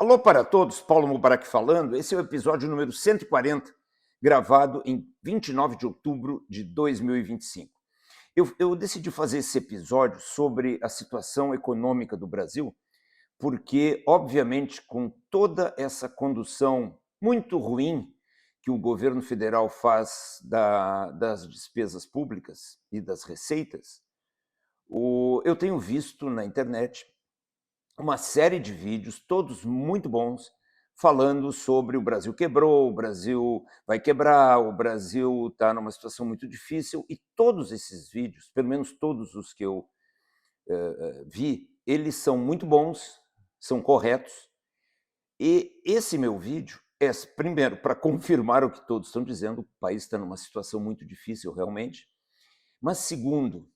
Alô para todos, Paulo Mubarak falando. Esse é o episódio número 140, gravado em 29 de outubro de 2025. Eu decidi fazer esse episódio sobre a situação econômica do Brasil, porque, obviamente, com toda essa condução muito ruim que o governo federal faz das despesas públicas e das receitas, eu tenho visto na internet uma série de vídeos, todos muito bons, falando sobre o Brasil quebrou, o Brasil vai quebrar, o Brasil está numa situação muito difícil, e todos esses vídeos, pelo menos todos os que eu vi, eles são muito bons, são corretos, e esse meu vídeo é, primeiro, para confirmar o que todos estão dizendo, o país está numa situação muito difícil realmente, mas segundo,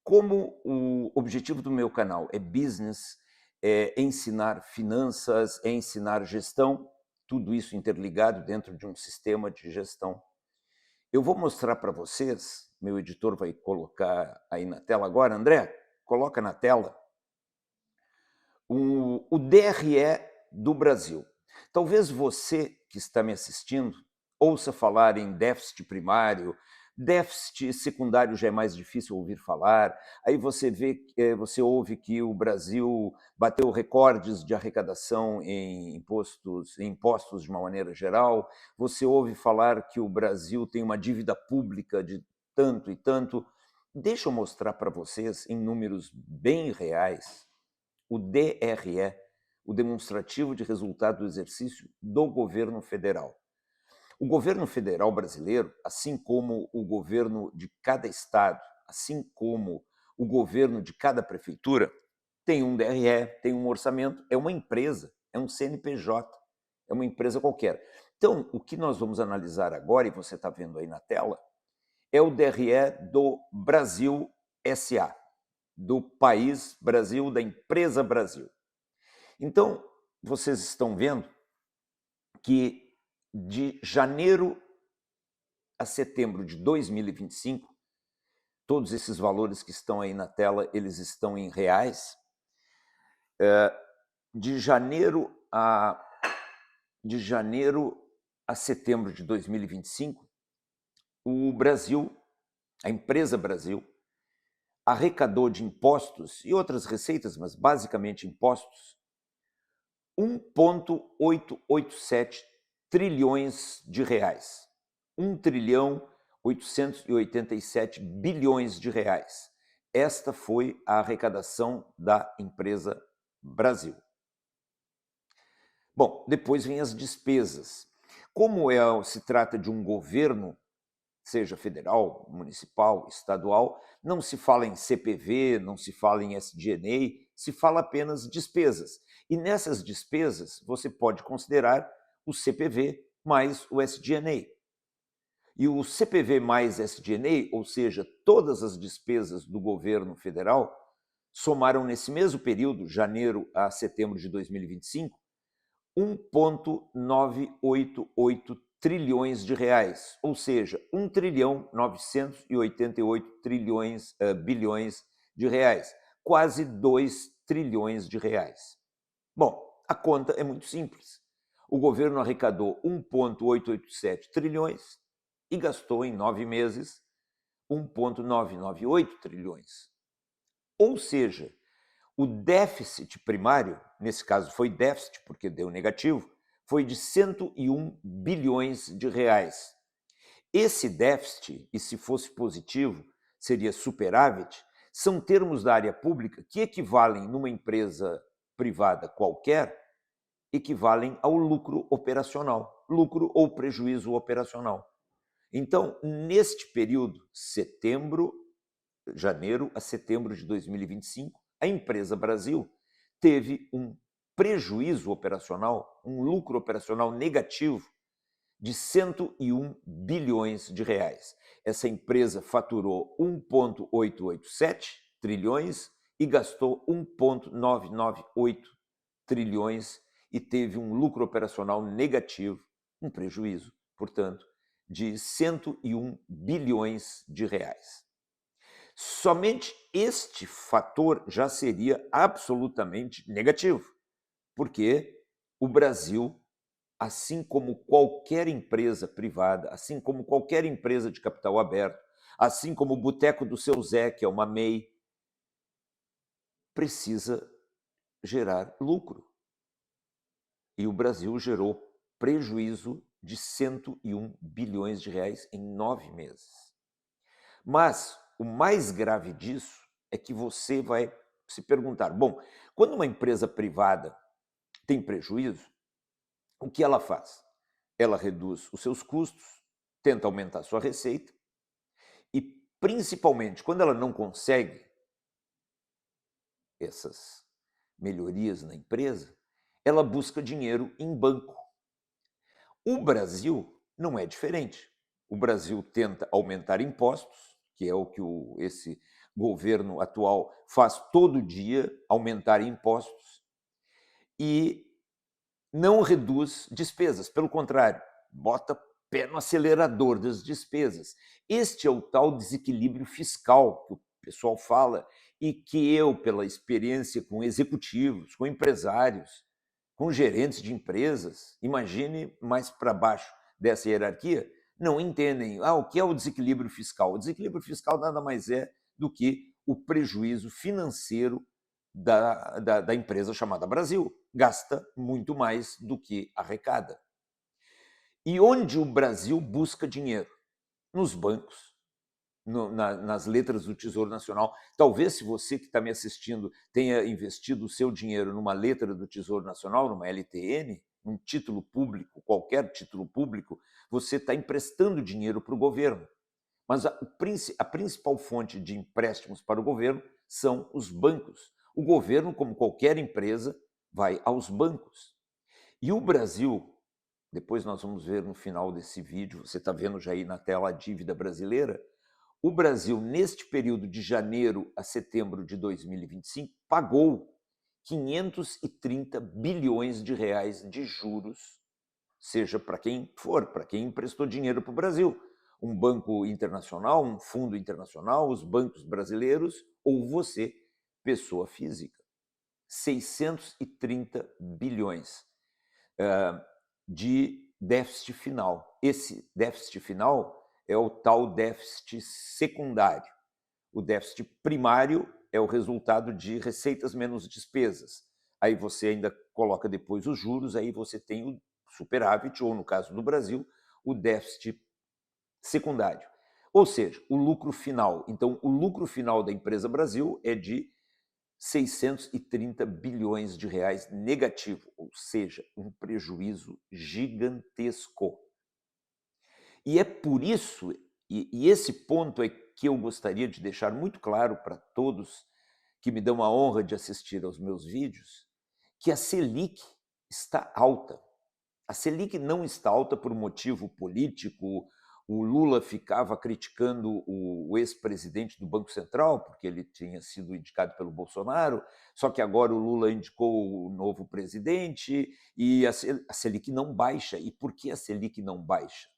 como o objetivo do meu canal é business, é ensinar finanças, é ensinar gestão, tudo isso interligado dentro de um sistema de gestão. Eu vou mostrar para vocês, meu editor vai colocar aí na tela agora, André, coloca na tela, o DRE do Brasil. Talvez você que está me assistindo ouça falar em déficit primário, déficit secundário já é mais difícil ouvir falar. Aí você ouve que o Brasil bateu recordes de arrecadação em impostos de uma maneira geral. Você ouve falar que o Brasil tem uma dívida pública de tanto e tanto. Deixa eu mostrar para vocês em números bem reais o DRE, o demonstrativo de resultado do exercício do governo federal. O governo federal brasileiro, assim como o governo de cada estado, assim como o governo de cada prefeitura, tem um DRE, tem um orçamento, é uma empresa, é um CNPJ, é uma empresa qualquer. Então, o que nós vamos analisar agora, e você está vendo aí na tela, é o DRE do Brasil SA, do país Brasil, da empresa Brasil. Então, vocês estão vendo que de janeiro a setembro de 2025, todos esses valores que estão aí na tela, eles estão em reais. De janeiro a setembro de 2025, o Brasil, a empresa Brasil, arrecadou de impostos e outras receitas, mas basicamente impostos, 1,887 trilhões de reais. 1,887 bilhões de reais. Esta foi a arrecadação da empresa Brasil. Bom, depois vem as despesas. Como se trata de um governo, seja federal, municipal, estadual, não se fala em CPV, não se fala em SG&A, se fala apenas despesas. E nessas despesas, você pode considerar o CPV mais o SG&A. E o CPV mais SG&A, ou seja, todas as despesas do governo federal, somaram nesse mesmo período, janeiro a setembro de 2025, 1,988 trilhões de reais, ou seja, 1,988 bilhões de reais, quase 2 trilhões de reais. Bom, a conta é muito simples. O governo arrecadou 1,887 trilhões e gastou em 9 meses 1,998 trilhões. Ou seja, o déficit primário, nesse caso foi déficit porque deu negativo, foi de 101 bilhões de reais. Esse déficit, e se fosse positivo, seria superávit, são termos da área pública que equivalem, numa empresa privada qualquer, equivalem ao lucro operacional, lucro ou prejuízo operacional. Então, neste período, janeiro a setembro de 2025, a empresa Brasil teve um prejuízo operacional, um lucro operacional negativo de 101 bilhões de reais. Essa empresa faturou 1,887 trilhões e gastou 1,998 trilhões e teve um lucro operacional negativo, um prejuízo, portanto, de 101 bilhões de reais. Somente este fator já seria absolutamente negativo, porque o Brasil, assim como qualquer empresa privada, assim como qualquer empresa de capital aberto, assim como o Boteco do Seu Zé, que é uma MEI, precisa gerar lucro. E o Brasil gerou prejuízo de 101 bilhões de reais em 9 meses. Mas o mais grave disso é que você vai se perguntar, bom, quando uma empresa privada tem prejuízo, o que ela faz? Ela reduz os seus custos, tenta aumentar a sua receita e, principalmente, quando ela não consegue essas melhorias na empresa, ela busca dinheiro em banco. O Brasil não é diferente. O Brasil tenta aumentar impostos, que é o que esse governo atual faz todo dia, aumentar impostos, e não reduz despesas, pelo contrário, bota pé no acelerador das despesas. Este é o tal desequilíbrio fiscal que o pessoal fala e que eu, pela experiência com executivos, com empresários, com gerentes de empresas, imagine mais para baixo dessa hierarquia, não entendem o que é o desequilíbrio fiscal. O desequilíbrio fiscal nada mais é do que o prejuízo financeiro da empresa chamada Brasil. Gasta muito mais do que arrecada. E onde o Brasil busca dinheiro? Nos bancos, nas letras do Tesouro Nacional. Talvez, se você que está me assistindo tenha investido o seu dinheiro numa letra do Tesouro Nacional, numa LTN, um título público, qualquer título público, você está emprestando dinheiro para o governo. Mas a principal fonte de empréstimos para o governo são os bancos. O governo, como qualquer empresa, vai aos bancos. E o Brasil, depois nós vamos ver no final desse vídeo, você está vendo já aí na tela a dívida brasileira, o Brasil, neste período de janeiro a setembro de 2025, pagou 530 bilhões de reais de juros, seja para quem for, para quem emprestou dinheiro para o Brasil. Um banco internacional, um fundo internacional, os bancos brasileiros ou você, pessoa física. 630 bilhões de déficit final. Esse déficit final é o tal déficit secundário. O déficit primário é o resultado de receitas menos despesas. Aí você ainda coloca depois os juros, aí você tem o superávit, ou no caso do Brasil, o déficit secundário. Ou seja, o lucro final. Então, o lucro final da empresa Brasil é de 630 bilhões de reais negativo, ou seja, um prejuízo gigantesco. E é por isso, e esse ponto é que eu gostaria de deixar muito claro para todos que me dão a honra de assistir aos meus vídeos, que a Selic está alta. A Selic não está alta por motivo político. O Lula ficava criticando o ex-presidente do Banco Central, porque ele tinha sido indicado pelo Bolsonaro, só que agora o Lula indicou o novo presidente e a Selic não baixa. E por que a Selic não baixa?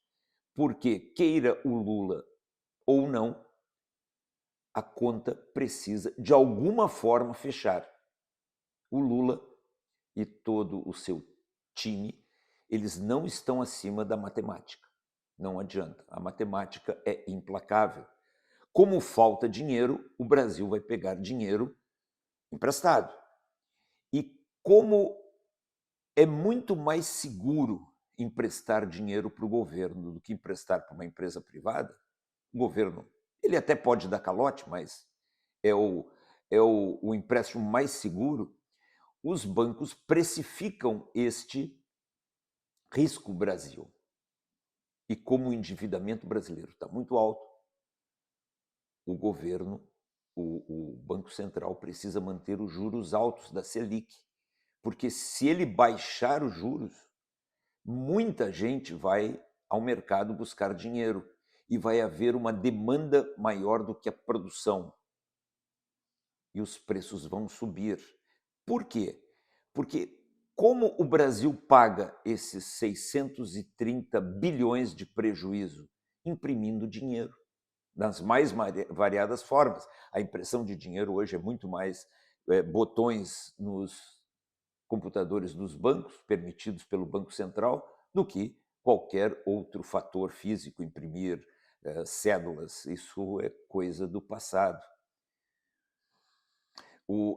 Porque, queira o Lula ou não, a conta precisa, de alguma forma, fechar. O Lula e todo o seu time, eles não estão acima da matemática. Não adianta. A matemática é implacável. Como falta dinheiro, o Brasil vai pegar dinheiro emprestado. E como é muito mais seguro emprestar dinheiro para o governo do que emprestar para uma empresa privada, o governo, ele até pode dar calote, mas é o empréstimo mais seguro, os bancos precificam este risco Brasil. E como o endividamento brasileiro está muito alto, o governo, o Banco Central precisa manter os juros altos da Selic, porque se ele baixar os juros, muita gente vai ao mercado buscar dinheiro e vai haver uma demanda maior do que a produção. E os preços vão subir. Por quê? Porque como o Brasil paga esses 630 bilhões de prejuízo? Imprimindo dinheiro, das mais variadas formas. A impressão de dinheiro hoje é muito mais botões nos computadores dos bancos, permitidos pelo Banco Central, do que qualquer outro fator físico, imprimir cédulas. Isso é coisa do passado.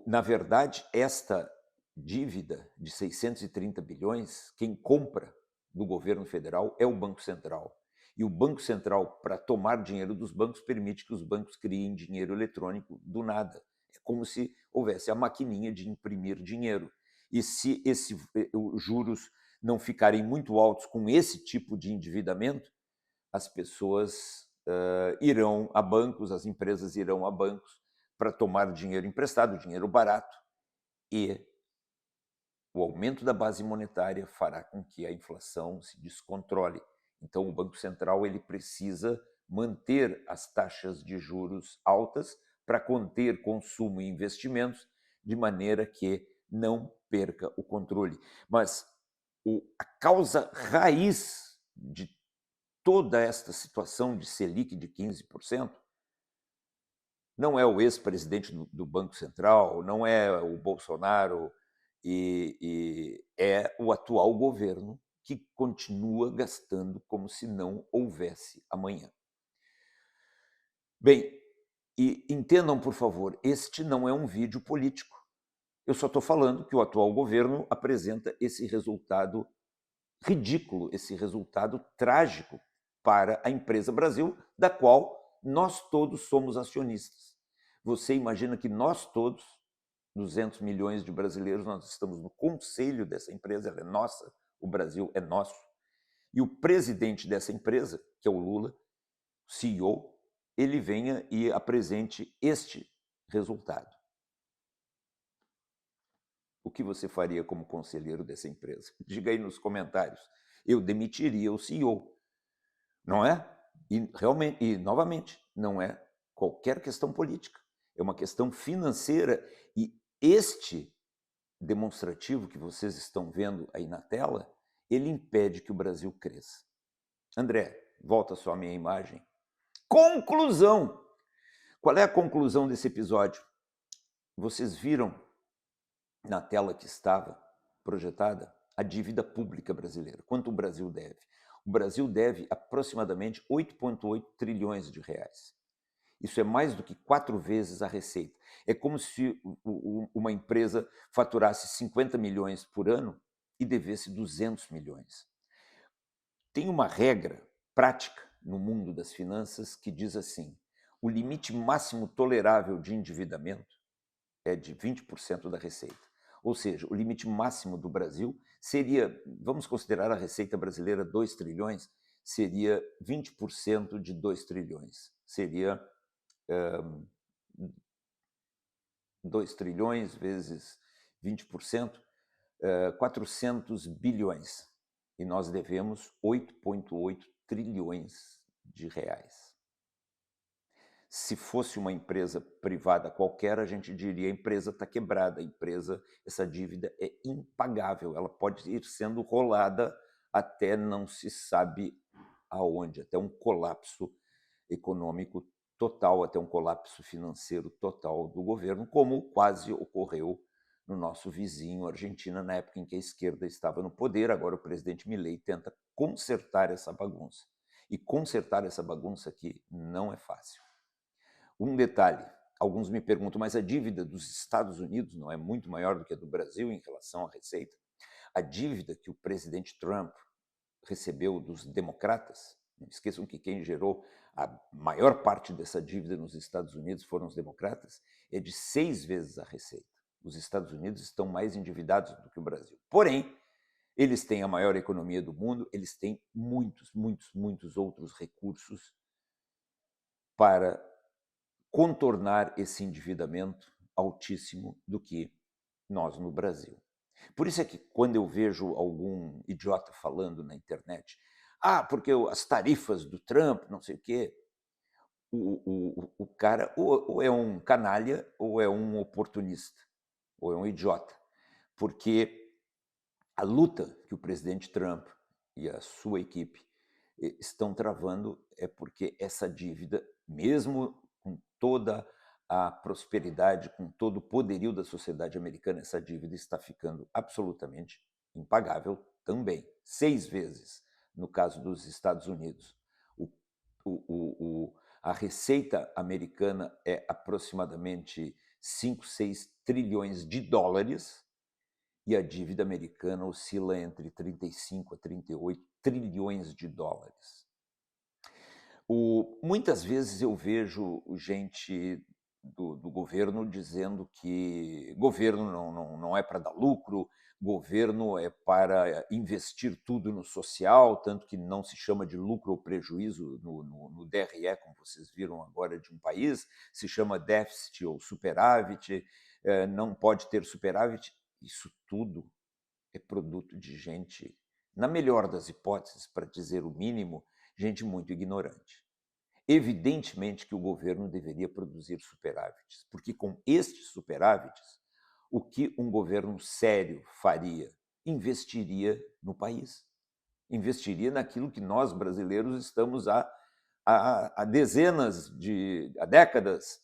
Na verdade, esta dívida de 630 bilhões, quem compra do governo federal é o Banco Central. E o Banco Central, para tomar dinheiro dos bancos, permite que os bancos criem dinheiro eletrônico do nada. É como se houvesse a maquininha de imprimir dinheiro. E se os juros não ficarem muito altos com esse tipo de endividamento, as pessoas irão a bancos, as empresas irão a bancos para tomar dinheiro emprestado, dinheiro barato, e o aumento da base monetária fará com que a inflação se descontrole. Então, o Banco Central ele precisa manter as taxas de juros altas para conter consumo e investimentos, de maneira que não perca o controle. Mas a causa raiz de toda esta situação de Selic de 15% não é o ex-presidente do Banco Central, não é o Bolsonaro, e é o atual governo que continua gastando como se não houvesse amanhã. Bem, e entendam, por favor, este não é um vídeo político. Eu só estou falando que o atual governo apresenta esse resultado ridículo, esse resultado trágico para a empresa Brasil, da qual nós todos somos acionistas. Você imagina que nós todos, 200 milhões de brasileiros, nós estamos no conselho dessa empresa, ela é nossa, o Brasil é nosso. E o presidente dessa empresa, que é o Lula, CEO, ele venha e apresente este resultado. O que você faria como conselheiro dessa empresa? Diga aí nos comentários. Eu demitiria o CEO, não é? E realmente, e novamente, não é qualquer questão política, é uma questão financeira. E este demonstrativo que vocês estão vendo aí na tela, ele impede que o Brasil cresça. André, volta só a minha imagem. Conclusão! Qual é a conclusão desse episódio? Vocês viram na tela que estava projetada a dívida pública brasileira. Quanto o Brasil deve? O Brasil deve aproximadamente 8,8 trilhões de reais. Isso é mais do que 4 vezes a receita. É como se uma empresa faturasse 50 milhões por ano e devesse 200 milhões. Tem uma regra prática no mundo das finanças que diz assim: o limite máximo tolerável de endividamento é de 20% da receita. Ou seja, o limite máximo do Brasil seria, vamos considerar a receita brasileira 2 trilhões, seria 20% de 2 trilhões. Seria 2 trilhões vezes 20%, 400 bilhões. E nós devemos 8,8 trilhões de reais. Se fosse uma empresa privada qualquer, a gente diria a empresa está quebrada, essa dívida é impagável, ela pode ir sendo rolada até não se sabe aonde, até um colapso econômico total, até um colapso financeiro total do governo, como quase ocorreu no nosso vizinho Argentina, na época em que a esquerda estava no poder. Agora o presidente Milei tenta consertar essa bagunça. E consertar essa bagunça aqui não é fácil. Um detalhe, alguns me perguntam, mas a dívida dos Estados Unidos não é muito maior do que a do Brasil em relação à receita? A dívida que o presidente Trump recebeu dos democratas, não esqueçam que quem gerou a maior parte dessa dívida nos Estados Unidos foram os democratas, é de 6 vezes a receita. Os Estados Unidos estão mais endividados do que o Brasil. Porém, eles têm a maior economia do mundo, eles têm muitos outros recursos para contornar esse endividamento altíssimo do que nós no Brasil. Por isso é que quando eu vejo algum idiota falando na internet, porque as tarifas do Trump, não sei o quê, o cara ou é um canalha ou é um oportunista, ou é um idiota. Porque a luta que o presidente Trump e a sua equipe estão travando é porque essa dívida, mesmo com toda a prosperidade, com todo o poderio da sociedade americana, essa dívida está ficando absolutamente impagável também. 6 vezes no caso dos Estados Unidos. A receita americana é aproximadamente 5, 6 trilhões de dólares e a dívida americana oscila entre 35 a 38 trilhões de dólares. Muitas vezes eu vejo gente do governo dizendo que governo não é para dar lucro, governo é para investir tudo no social, tanto que não se chama de lucro ou prejuízo no DRE, como vocês viram agora, de um país, se chama déficit ou superávit, não pode ter superávit. Isso tudo é produto de gente, na melhor das hipóteses, para dizer o mínimo, gente muito ignorante. Evidentemente que o governo deveria produzir superávites, porque com estes superávites, o que um governo sério faria? Investiria no país. Investiria naquilo que nós, brasileiros, estamos há décadas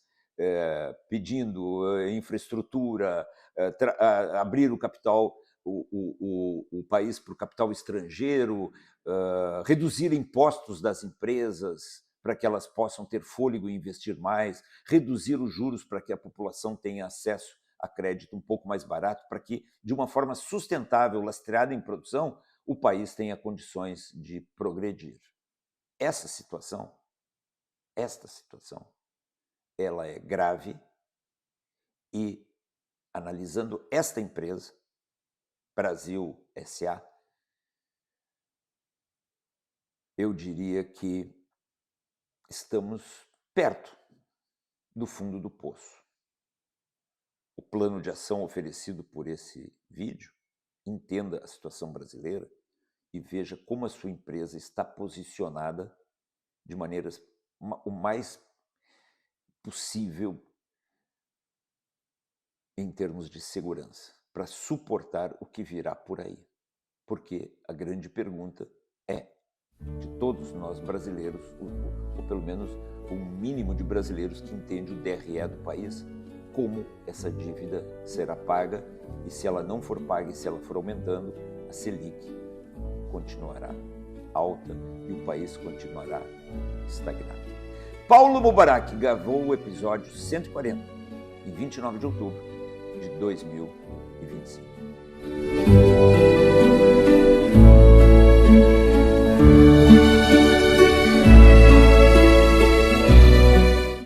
pedindo: infraestrutura, abrir o capital, o país para o capital estrangeiro, reduzir impostos das empresas para que elas possam ter fôlego e investir mais, reduzir os juros para que a população tenha acesso a crédito um pouco mais barato, para que, de uma forma sustentável, lastreada em produção, o país tenha condições de progredir. Esta situação, ela é grave e, analisando esta empresa, Brasil S.A., eu diria que estamos perto do fundo do poço. O plano de ação oferecido por esse vídeo, entenda a situação brasileira e veja como a sua empresa está posicionada de maneiras o mais possível em termos de segurança, para suportar o que virá por aí. Porque a grande pergunta é, de todos nós brasileiros, ou pelo menos o mínimo de brasileiros que entende o DRE do país, como essa dívida será paga e, se ela não for paga e se ela for aumentando, a Selic continuará alta e o país continuará estagnado. Paulo Mubarak gravou o episódio 140, em 29 de outubro de 2025.